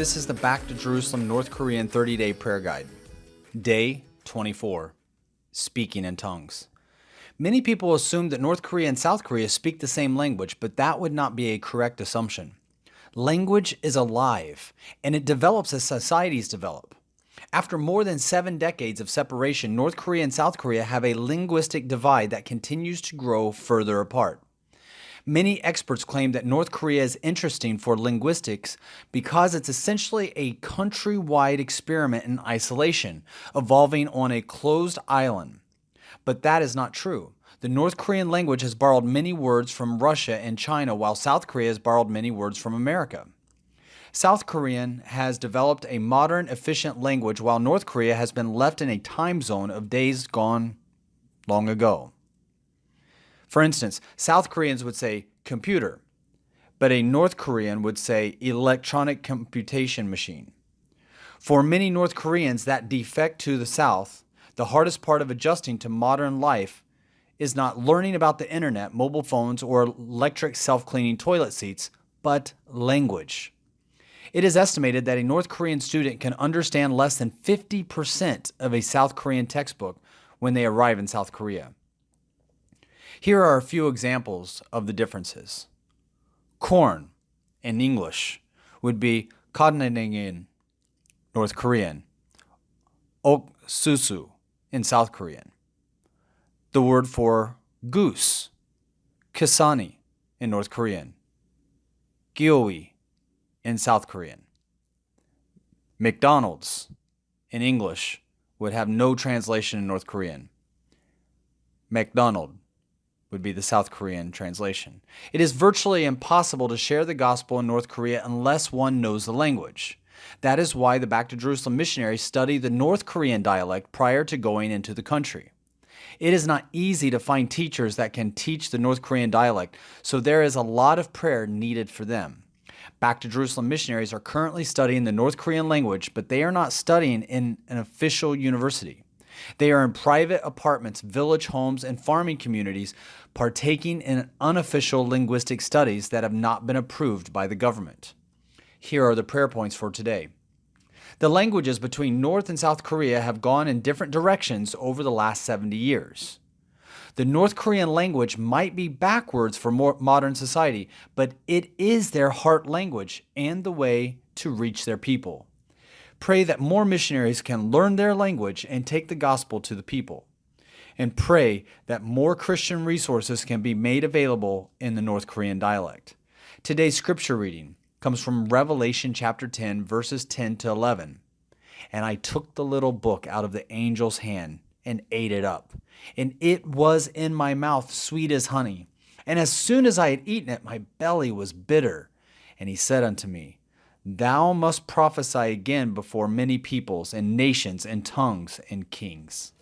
This is the Back to Jerusalem North Korean 30-day prayer guide. Day 24. Speaking in tongues. Many people assume that North Korea and South Korea speak the same language, but that would not be a correct assumption. Language is alive, and it develops as societies develop. After more than 7 decades of separation, North Korea and South Korea have a linguistic divide that continues to grow further apart. Many experts claim that North Korea is interesting for linguistics because it's essentially a countrywide experiment in isolation, evolving on a closed island. But that is not true. The North Korean language has borrowed many words from Russia and China, while South Korea has borrowed many words from America. South Korean has developed a modern, efficient language, while North Korea has been left in a time zone of days gone long ago. For instance, South Koreans would say computer, but a North Korean would say electronic computation machine. For many North Koreans that defect to the South, the hardest part of adjusting to modern life is not learning about the internet, mobile phones, or electric self-cleaning toilet seats, but language. It is estimated that a North Korean student can understand less than 50% of a South Korean textbook when they arrive in South Korea. Here are a few examples of the differences. Corn in English would be kadnaning in North Korean, oksusu in South Korean. The word for goose, kisani in North Korean, gyeowi in South Korean. McDonald's in English would have no translation in North Korean. McDonald would be the South Korean translation. It is virtually impossible to share the gospel in North Korea unless one knows the language. That is why the Back to Jerusalem missionaries study the North Korean dialect prior to going into the country. It is not easy to find teachers that can teach the North Korean dialect, so there is a lot of prayer needed for them. Back to Jerusalem missionaries are currently studying the North Korean language, but they are not studying in an official university. They are in private apartments, village homes, and farming communities, partaking in unofficial linguistic studies that have not been approved by the government. Here are the prayer points for today. The languages between North and South Korea have gone in different directions over the last 70 years. The North Korean language might be backwards for modern society, but it is their heart language and the way to reach their people. Pray that more missionaries can learn their language and take the gospel to the people. And pray that more Christian resources can be made available in the North Korean dialect. Today's scripture reading comes from Revelation chapter 10, verses 10 to 11. And I took the little book out of the angel's hand and ate it up. And it was in my mouth sweet as honey. And as soon as I had eaten it, my belly was bitter. And he said unto me, Thou must prophesy again before many peoples and nations and tongues and kings.